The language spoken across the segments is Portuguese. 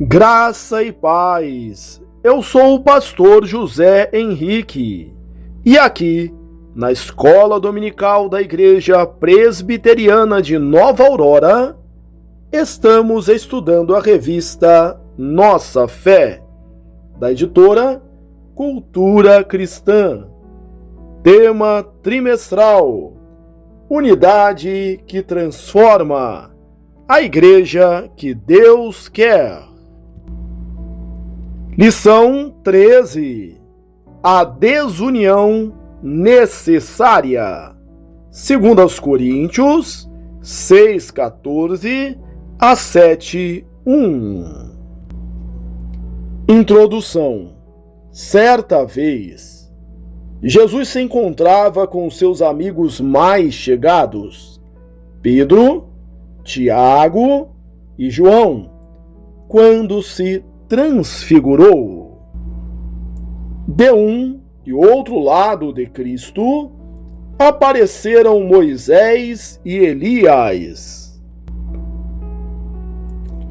Graça e paz. Eu sou o pastor José Henrique e aqui, na Escola Dominical da Igreja Presbiteriana de Nova Aurora, estamos estudando a revista Nossa Fé, da editora Cultura Cristã. Tema trimestral: Unidade que transforma, a Igreja que Deus quer. Lição 13. A desunião necessária. 2 Coríntios 6:14 a 7:1. Introdução. Certa vez, Jesus se encontrava com seus amigos mais chegados, Pedro, Tiago e João, quando se transfigurou. De um e outro lado de Cristo apareceram Moisés e Elias.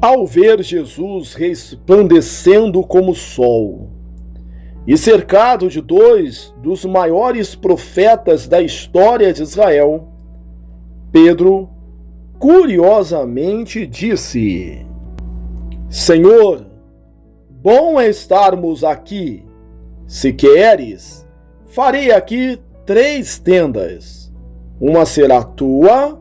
Ao ver Jesus resplandecendo como o sol e cercado de dois dos maiores profetas da história de Israel, Pedro curiosamente disse: Senhor, bom é estarmos aqui. Se queres, farei aqui 3 tendas. Uma será tua,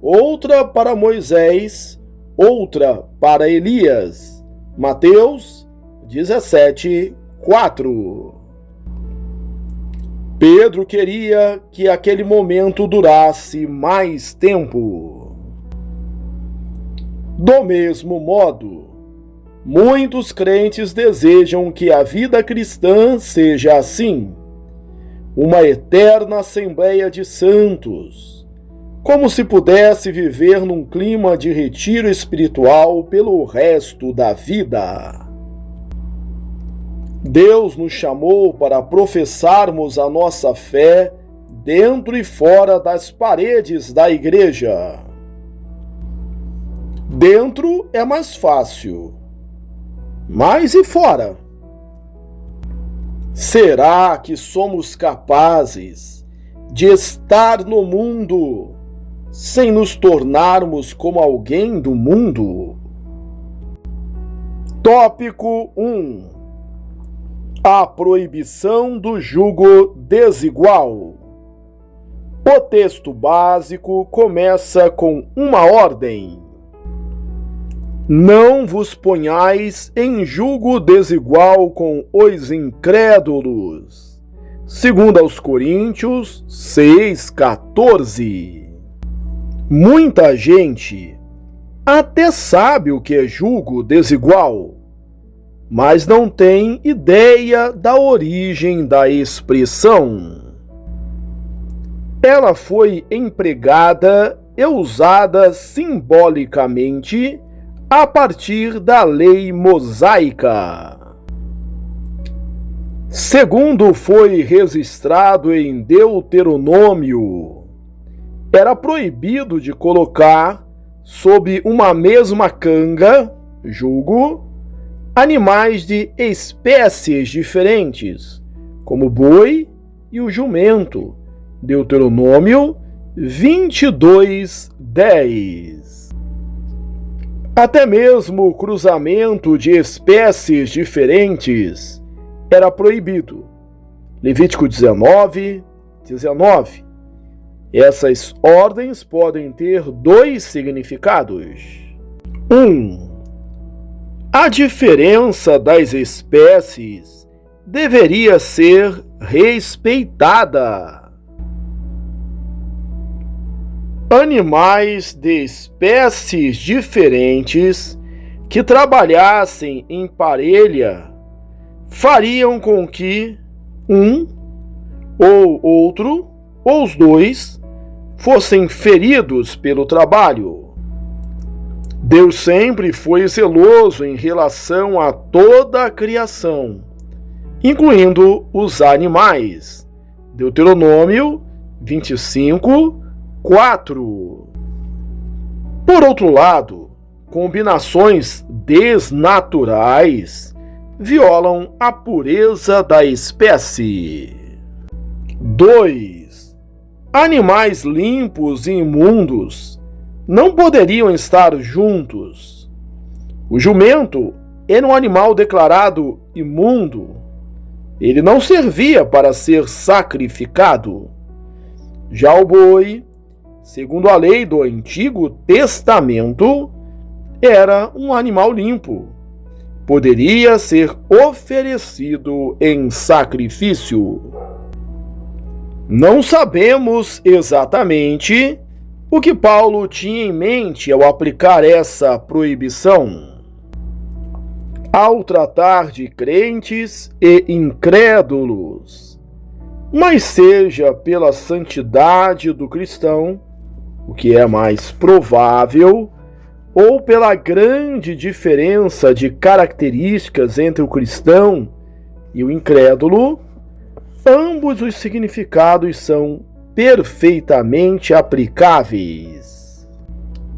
outra para Moisés, outra para Elias. Mateus 17:4. Pedro queria que aquele momento durasse mais tempo. Do mesmo modo, muitos crentes desejam que a vida cristã seja assim, uma eterna assembleia de santos, como se pudesse viver num clima de retiro espiritual pelo resto da vida. Deus nos chamou para professarmos a nossa fé dentro e fora das paredes da igreja. Dentro é mais fácil, mas e fora? Será que somos capazes de estar no mundo sem nos tornarmos como alguém do mundo? Tópico 1. A proibição do jugo desigual. O texto básico começa com uma ordem: não vos ponhais em jugo desigual com os incrédulos. 2 Coríntios 6:14. Muita gente até sabe o que é jugo desigual, mas não tem ideia da origem da expressão. Ela foi empregada e usada simbolicamente a partir da lei mosaica. Segundo foi registrado em Deuteronômio, era proibido de colocar sob uma mesma canga, jugo, animais de espécies diferentes, como o boi e o jumento. Deuteronômio 22:10. Até mesmo o cruzamento de espécies diferentes era proibido. Levítico 19:19. Essas ordens podem ter 2 significados. 1. A diferença das espécies deveria ser respeitada. Animais de espécies diferentes que trabalhassem em parelha fariam com que um ou outro, ou os dois, fossem feridos pelo trabalho. Deus sempre foi zeloso em relação a toda a criação, incluindo os animais. Deuteronômio 25:4. Por outro lado, combinações desnaturais violam a pureza da espécie. 2. Animais limpos e imundos não poderiam estar juntos. O jumento era um animal declarado imundo. Ele não servia para ser sacrificado. Já o boi, segundo a lei do Antigo Testamento, era um animal limpo. Poderia ser oferecido em sacrifício. Não sabemos exatamente o que Paulo tinha em mente ao aplicar essa proibição. Ao tratar de crentes e incrédulos, mas seja pela santidade do cristão, o que é mais provável, ou pela grande diferença de características entre o cristão e o incrédulo, ambos os significados são perfeitamente aplicáveis.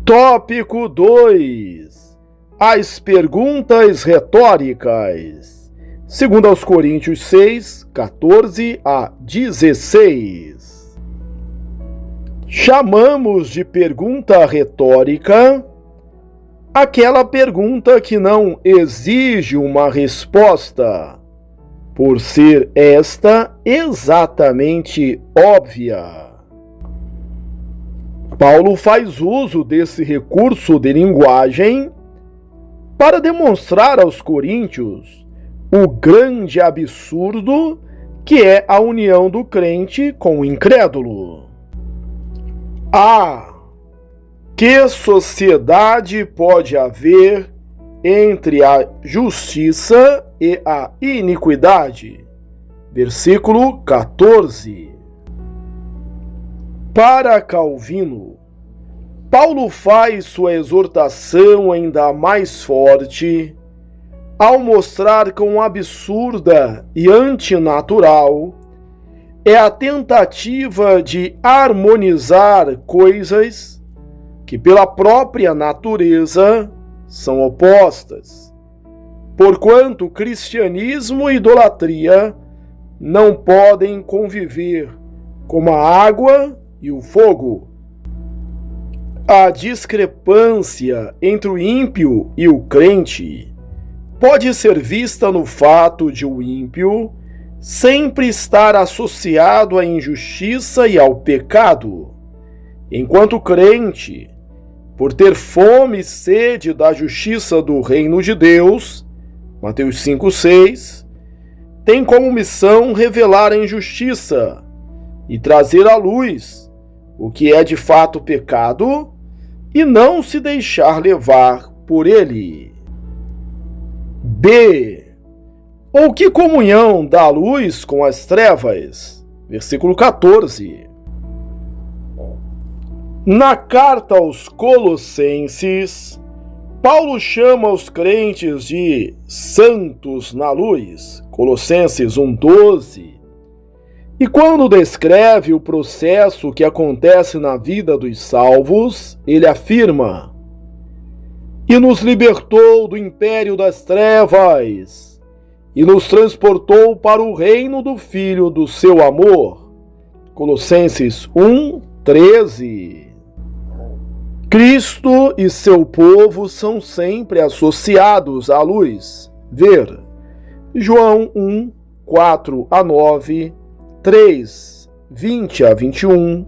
Tópico 2. As perguntas retóricas. Segundo aos Coríntios 6, 14 a 16. Chamamos de pergunta retórica aquela pergunta que não exige uma resposta, por ser esta exatamente óbvia. Paulo faz uso desse recurso de linguagem para demonstrar aos coríntios o grande absurdo que é a união do crente com o incrédulo. Que sociedade pode haver entre a justiça e a iniquidade? Versículo 14. Para Calvino, Paulo faz sua exortação ainda mais forte ao mostrar quão absurda e antinatural é a tentativa de harmonizar coisas que pela própria natureza são opostas, porquanto cristianismo e idolatria não podem conviver como a água e o fogo. A discrepância entre o ímpio e o crente pode ser vista no fato de o ímpio sempre estar associado à injustiça e ao pecado, enquanto o crente, por ter fome e sede da justiça do reino de Deus, Mateus 5,6, tem como missão revelar a injustiça e trazer à luz o que é de fato pecado e não se deixar levar por ele. B. Ou que comunhão dá a luz com as trevas? Versículo 14. Na carta aos Colossenses, Paulo chama os crentes de santos na luz, Colossenses 1,12. E quando descreve o processo que acontece na vida dos salvos, ele afirma: e nos libertou do império das trevas, e nos transportou para o reino do Filho do seu amor. Colossenses 1,13. Cristo e seu povo são sempre associados à luz. Ver João 1, 4 a 9, 3, 20 a 21,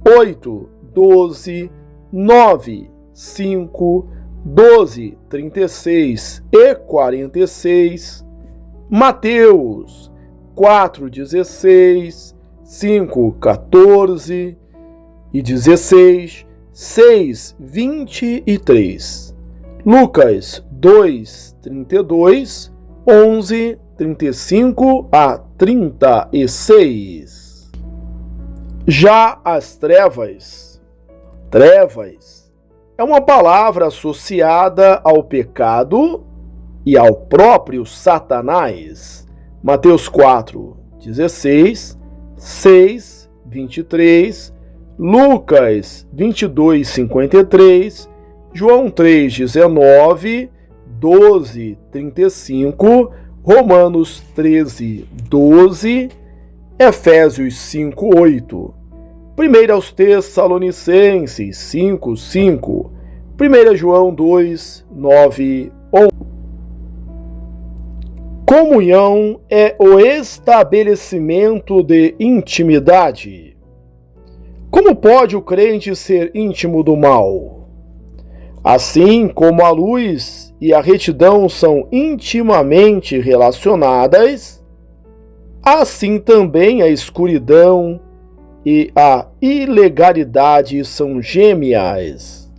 8, 12, 9, 5, 12, 36 e 46, Mateus 4, 16, 5, 14 e 16, 6, 23, Lucas 2, 32, 11, 35 a 36. Já as trevas é uma palavra associada ao pecado e ao próprio Satanás. Mateus 4, 16, 6, 23, Lucas 22, 53 João 3,19, 12:35, Romanos 13:12, Efésios 5:8, 1 aos Tessalonicenses 5:5, 1 João 2:9, 11. Comunhão é o estabelecimento de intimidade. Como pode o crente ser íntimo do mal? Assim como a luz e a retidão são intimamente relacionadas, assim também a escuridão e a ilegalidade são gêmeas.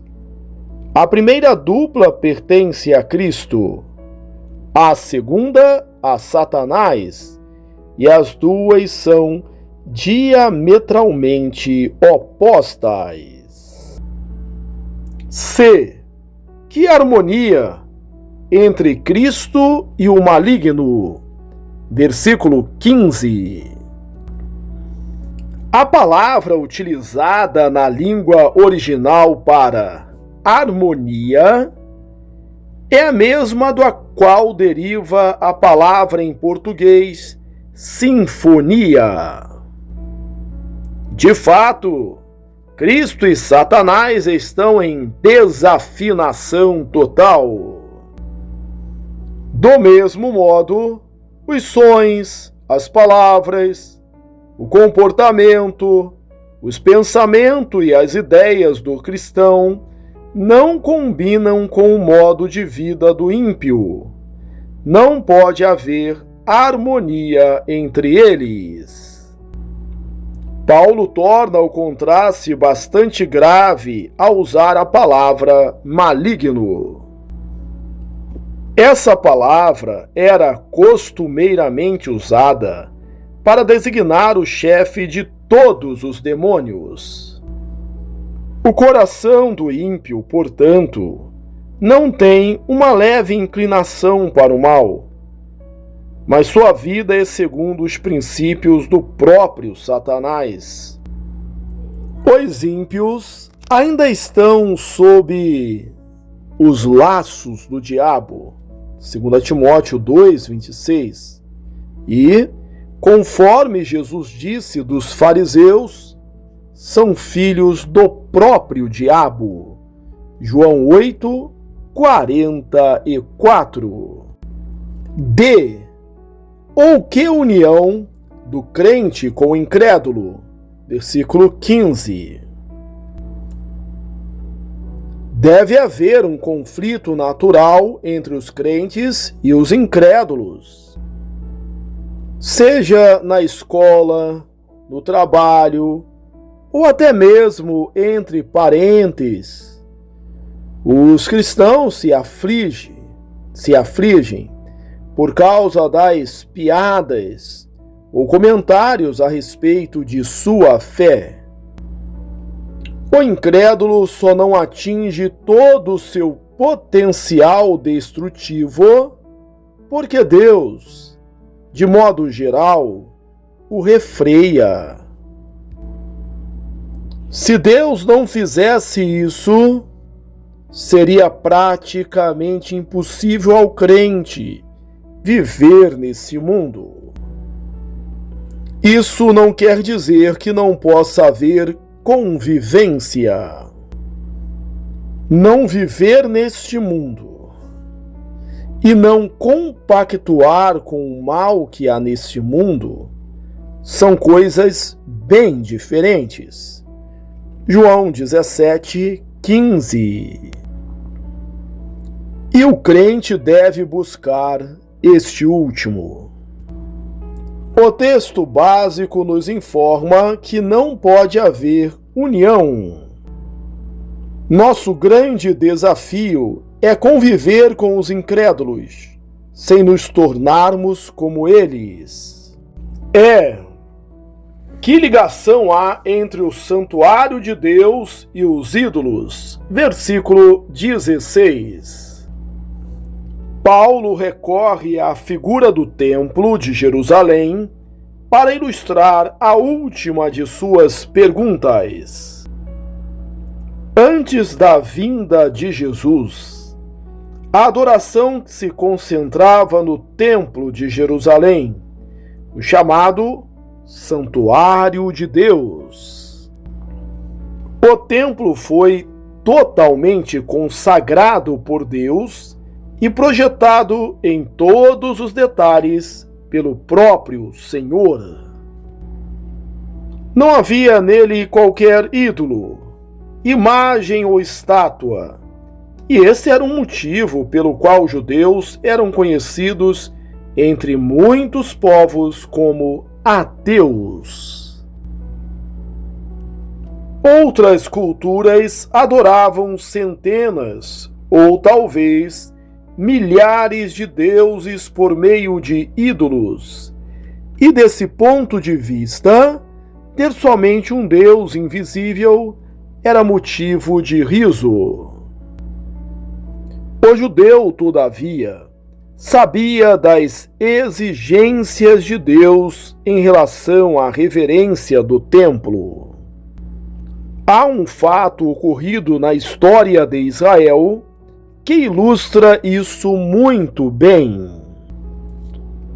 A primeira dupla pertence a Cristo, a segunda a Satanás, e as duas são diametralmente opostas. C. Que harmonia entre Cristo e o maligno. Versículo 15. A palavra utilizada na língua original para harmonia é a mesma da qual deriva a palavra em português sinfonia. De fato, Cristo e Satanás estão em desafinação total. Do mesmo modo, os sons, as palavras, o comportamento, os pensamentos e as ideias do cristão não combinam com o modo de vida do ímpio. Não pode haver harmonia entre eles. Paulo torna o contraste bastante grave ao usar a palavra maligno. Essa palavra era costumeiramente usada para designar o chefe de todos os demônios. O coração do ímpio, portanto, não tem uma leve inclinação para o mal, mas sua vida é segundo os princípios do próprio Satanás. Os ímpios ainda estão sob os laços do diabo, 2 Timóteo 2:26, e, conforme Jesus disse dos fariseus, são filhos do próprio diabo, João 8:44. D. Ou que união do crente com o incrédulo, versículo 15. Deve haver um conflito natural entre os crentes e os incrédulos. Seja na escola, no trabalho, ou até mesmo entre parentes. Os cristãos se afligem por causa das piadas ou comentários a respeito de sua fé. O incrédulo só não atinge todo o seu potencial destrutivo porque Deus, de modo geral, o refreia. Se Deus não fizesse isso, seria praticamente impossível ao crente viver nesse mundo. Isso não quer dizer que não possa haver convivência. Não viver neste mundo e não compactuar com o mal que há neste mundo são coisas bem diferentes. João 17:15. E o crente deve buscar este último. O texto básico nos informa que não pode haver união. Nosso grande desafio é conviver com os incrédulos, sem nos tornarmos como eles. Que ligação há entre o santuário de Deus e os ídolos? Versículo 16. Paulo recorre à figura do Templo de Jerusalém para ilustrar a última de suas perguntas. Antes da vinda de Jesus, a adoração se concentrava no Templo de Jerusalém, o chamado Santuário de Deus. O templo foi totalmente consagrado por Deus e projetado em todos os detalhes pelo próprio Senhor. Não havia nele qualquer ídolo, imagem ou estátua, e esse era um motivo pelo qual os judeus eram conhecidos entre muitos povos como ateus. Outras culturas adoravam centenas ou talvez milhares de deuses por meio de ídolos, e desse ponto de vista, ter somente um Deus invisível era motivo de riso. O judeu, todavia, sabia das exigências de Deus em relação à reverência do templo. Há um fato ocorrido na história de Israel que ilustra isso muito bem.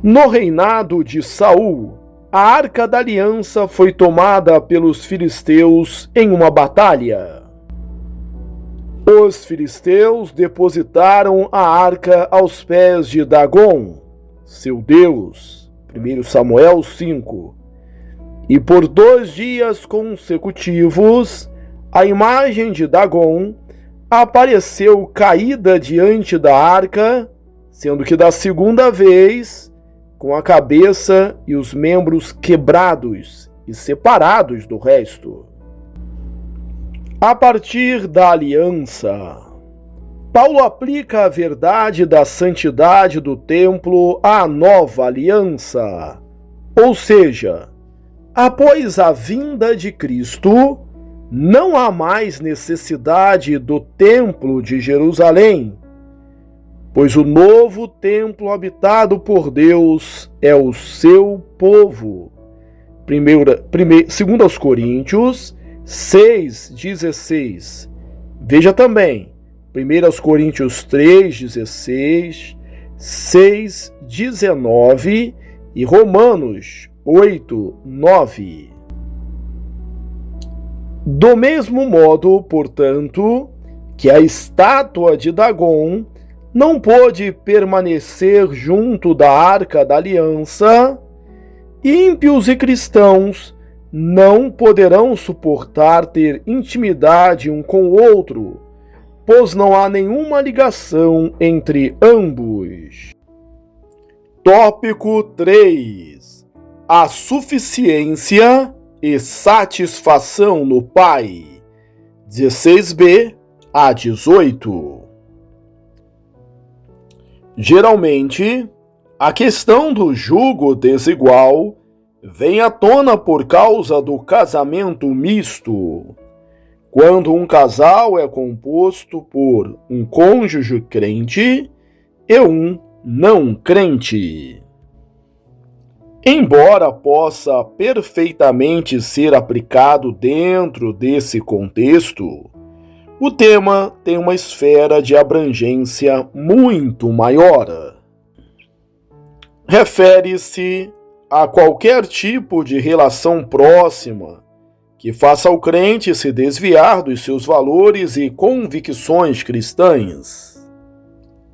No reinado de Saul, a Arca da Aliança foi tomada pelos filisteus em uma batalha. Os filisteus depositaram a arca aos pés de Dagon, seu deus, 1 Samuel 5, e por 2 dias consecutivos, a imagem de Dagon apareceu caída diante da arca, sendo que da segunda vez, com a cabeça e os membros quebrados e separados do resto. A partir da aliança, Paulo aplica a verdade da santidade do templo à nova aliança, ou seja, após a vinda de Cristo, não há mais necessidade do templo de Jerusalém, pois o novo templo habitado por Deus é o seu povo. 2 Coríntios 6,16. Veja também 1 Coríntios 3,16, 6,19 e Romanos 8,9. Do mesmo modo, portanto, que a estátua de Dagon não pôde permanecer junto da Arca da Aliança, ímpios e cristãos não poderão suportar ter intimidade um com o outro, pois não há nenhuma ligação entre ambos. Tópico 3. A suficiência e satisfação no Pai. 16b a 18. Geralmente, a questão do jugo desigual vem à tona por causa do casamento misto, quando um casal é composto por um cônjuge crente e um não crente. Embora possa perfeitamente ser aplicado dentro desse contexto, o tema tem uma esfera de abrangência muito maior. Refere-se a qualquer tipo de relação próxima que faça o crente se desviar dos seus valores e convicções cristãs.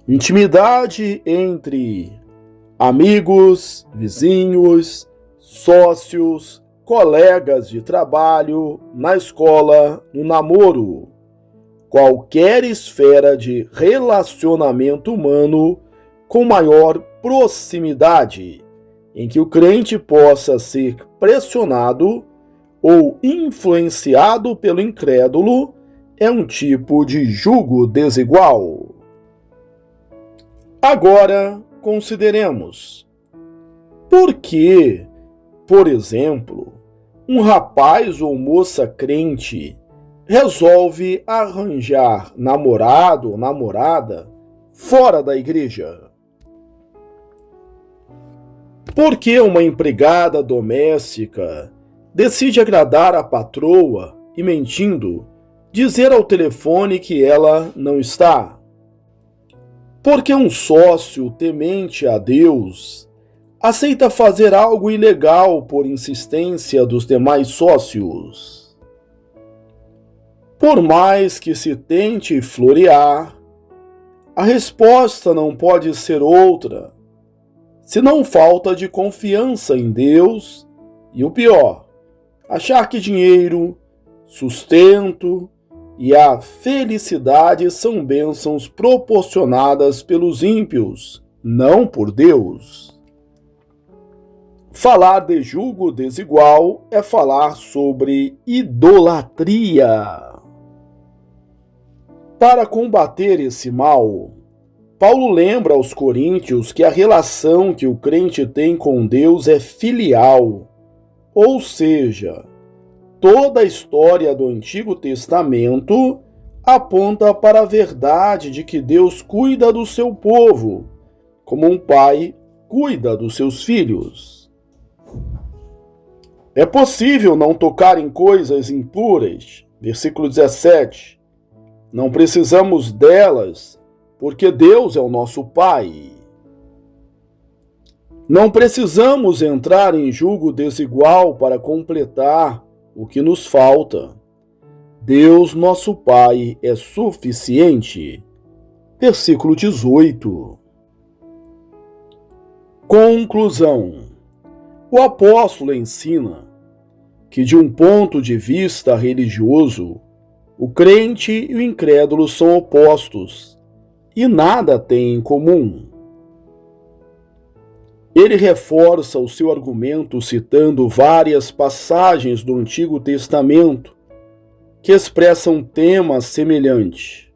Intimidade entre amigos, vizinhos, sócios, colegas de trabalho, na escola, no namoro. Qualquer esfera de relacionamento humano com maior proximidade, em que o crente possa ser pressionado ou influenciado pelo incrédulo, é um tipo de jugo desigual. Agora, consideremos: por que, por exemplo, um rapaz ou moça crente resolve arranjar namorado ou namorada fora da igreja? Por que uma empregada doméstica decide agradar a patroa e, mentindo, dizer ao telefone que ela não está. Porque um sócio temente a Deus aceita fazer algo ilegal por insistência dos demais sócios. Por mais que se tente florear, a resposta não pode ser outra, senão falta de confiança em Deus e o pior, achar que dinheiro, sustento e a felicidade são bênçãos proporcionadas pelos ímpios, não por Deus. Falar de julgo desigual é falar sobre idolatria. Para combater esse mal, Paulo lembra aos coríntios que a relação que o crente tem com Deus é filial, ou seja, toda a história do Antigo Testamento aponta para a verdade de que Deus cuida do seu povo, como um pai cuida dos seus filhos. É possível não tocar em coisas impuras, versículo 17. Não precisamos delas, porque Deus é o nosso Pai. Não precisamos entrar em julgo desigual para completar o que nos falta. Deus, nosso Pai, é suficiente. Versículo 18. Conclusão. O apóstolo ensina que, de um ponto de vista religioso, o crente e o incrédulo são opostos e nada têm em comum. Ele reforça o seu argumento citando várias passagens do Antigo Testamento que expressam temas semelhantes.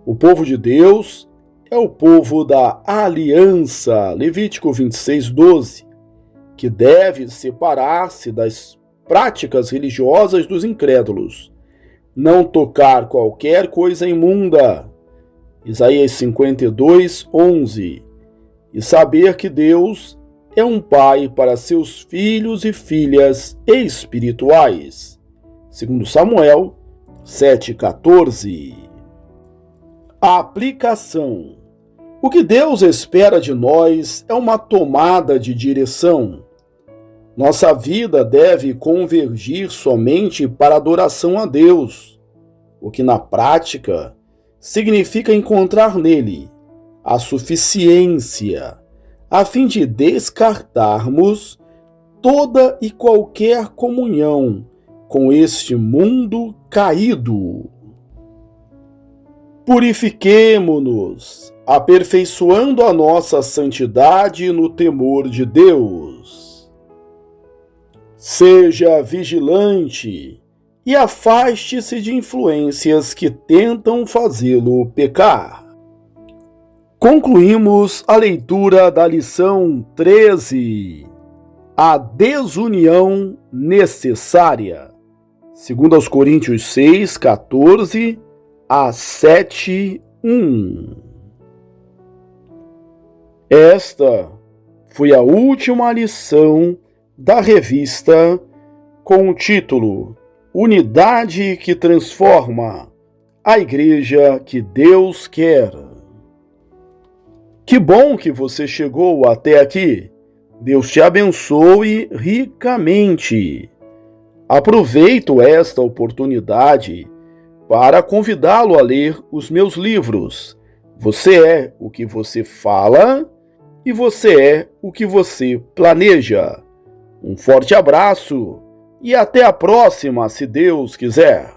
O povo de Deus é o povo da aliança, Levítico 26:12, que deve separar-se das práticas religiosas dos incrédulos, não tocar qualquer coisa imunda, Isaías 52:11, e saber que Deus é um pai para seus filhos e filhas espirituais, segundo Samuel 7:14. A aplicação. O que Deus espera de nós é uma tomada de direção. Nossa vida deve convergir somente para a adoração a Deus, o que na prática significa encontrar nele a suficiência, a fim de descartarmos toda e qualquer comunhão com este mundo caído. Purifiquemo-nos, aperfeiçoando a nossa santidade no temor de Deus. Seja vigilante e afaste-se de influências que tentam fazê-lo pecar. Concluímos a leitura da lição 13, a desunião necessária, segundo aos Coríntios 6:14 a 7:1. Esta foi a última lição da revista com o título Unidade que Transforma, a Igreja que Deus Quer. Que bom que você chegou até aqui. Deus te abençoe ricamente. Aproveito esta oportunidade para convidá-lo a ler os meus livros. Você é o que você fala e você é o que você planeja. Um forte abraço e até a próxima, se Deus quiser.